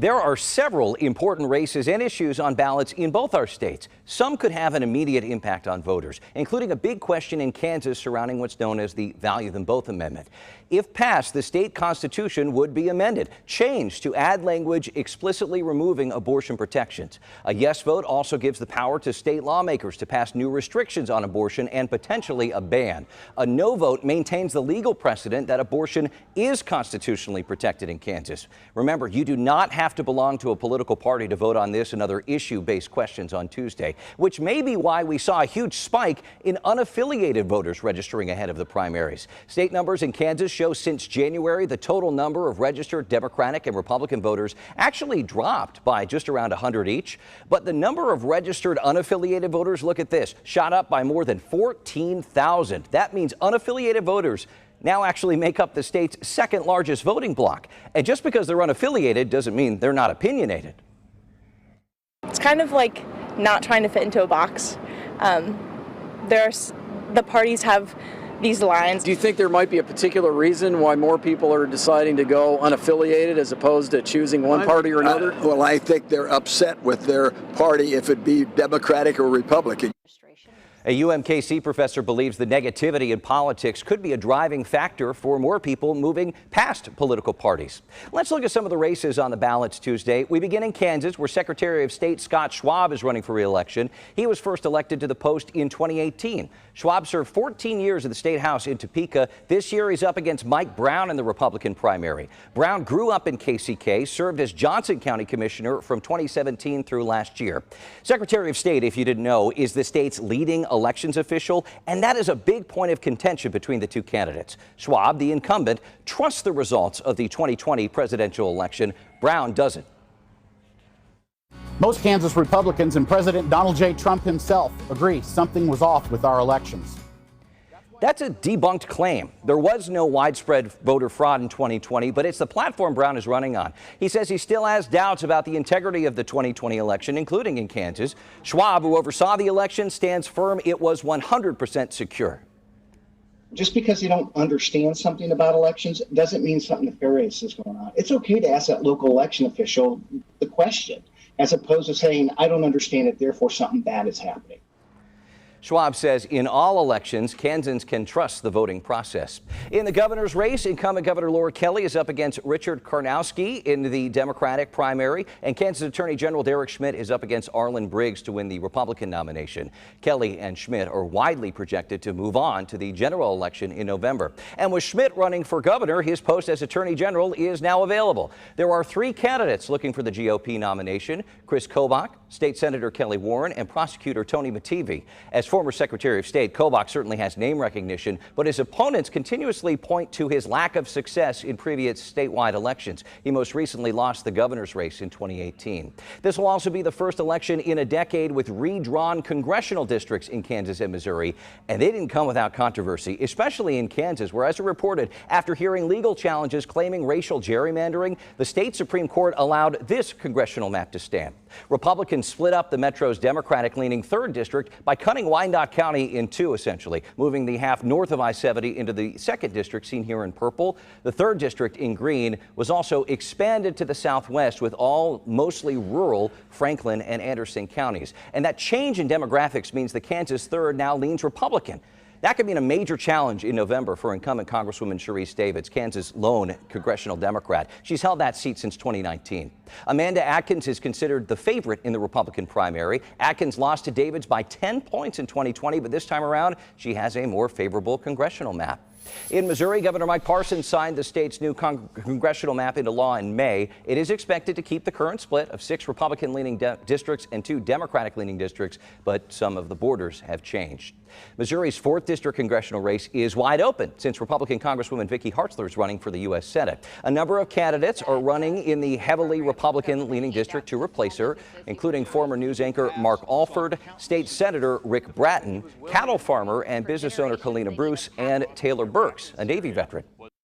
There are several important races and issues on ballots in both our states. Some could have an immediate impact on voters, including a big question in Kansas surrounding what's known as the Value Them Both Amendment. If passed, the state constitution would be amended, changed to add language explicitly removing abortion protections. A yes vote also gives the power to state lawmakers to pass new restrictions on abortion and potentially a ban. A no vote maintains the legal precedent that abortion is constitutionally protected in Kansas. Remember, you do not have to belong to a political party to vote on this and other issue-based questions on Tuesday, which may be why we saw a huge spike in unaffiliated voters registering ahead of the primaries. State numbers in Kansas show since January, the total number of registered Democratic and Republican voters actually dropped by just around 100 each. But the number of registered unaffiliated voters, look at this, shot up by more than 14,000. That means unaffiliated voters now actually make up the state's second largest voting bloc. And just because they're unaffiliated doesn't mean they're not opinionated. It's kind of like not trying to fit into a box. The parties have these lines. Do you think there might be a particular reason why more people are deciding to go unaffiliated as opposed to choosing one party or another? Well, I think they're upset with their party, if it be Democratic or Republican. A UMKC professor believes the negativity in politics could be a driving factor for more people moving past political parties. Let's look at some of the races on the ballots Tuesday. We begin in Kansas, where Secretary of State Scott Schwab is running for re-election. He was first elected to the post in 2018. Schwab served 14 years in the state house in Topeka. This year he's up against Mike Brown in the Republican primary. Brown grew up in KCK, served as Johnson County Commissioner from 2017 through last year. Secretary of State, if you didn't know, is the state's leading elections official, and that is a big point of contention between the two candidates. Schwab, the incumbent, trusts the results of the 2020 presidential election. Brown doesn't. Most Kansas Republicans and President Donald J. Trump himself agree something was off with our elections. That's a debunked claim. There was no widespread voter fraud in 2020, but it's the platform Brown is running on. He says he still has doubts about the integrity of the 2020 election, including in Kansas. Schwab, who oversaw the election, stands firm it was 100% secure. Just because you don't understand something about elections doesn't mean something nefarious is going on. It's okay to ask that local election official the question, as opposed to saying, I don't understand it, therefore something bad is happening. Schwab says in all elections, Kansans can trust the voting process. In the governor's race, incumbent Governor Laura Kelly is up against Richard Karnowski in the Democratic primary, and Kansas Attorney General Derek Schmidt is up against Arlen Briggs to win the Republican nomination. Kelly and Schmidt are widely projected to move on to the general election in November. And with Schmidt running for governor, his post as Attorney General is now available. There are three candidates looking for the GOP nomination: Chris Kobach, State Senator Kelly Warren, and Prosecutor Tony Mattivi. As former Secretary of State, Kobach certainly has name recognition, but his opponents continuously point to his lack of success in previous statewide elections. He most recently lost the governor's race in 2018. This will also be the first election in a decade with redrawn congressional districts in Kansas and Missouri, and they didn't come without controversy, especially in Kansas, where, as it reported, after hearing legal challenges claiming racial gerrymandering, the state Supreme Court allowed this congressional map to stand. Republicans split up the Metro's Democratic-leaning 3rd District by cutting Wyandotte County in two, essentially, moving the half north of I-70 into the 2nd District, seen here in purple. The 3rd District in green was also expanded to the southwest, with all mostly rural Franklin and Anderson counties. And that change in demographics means the Kansas 3rd now leans Republican. That could mean a major challenge in November for incumbent Congresswoman Sharice Davids, Kansas' lone congressional Democrat. She's held that seat since 2019. Amanda Atkins is considered the favorite in the Republican primary. Atkins lost to Davids by 10 points in 2020, but this time around, she has a more favorable congressional map. In Missouri, Governor Mike Parson signed the state's new congressional map into law in May. It is expected to keep the current split of 6 Republican-leaning districts and 2 Democratic-leaning districts, but some of the borders have changed. Missouri's 4th District congressional race is wide open since Republican Congresswoman Vicky Hartzler is running for the U.S. Senate. A number of candidates are running in the heavily Republican-leaning district to replace her, including former news anchor Mark Alford, State Senator Rick Bratton, cattle farmer and business owner Kalina Bruce, and Taylor Burks, a Navy veteran.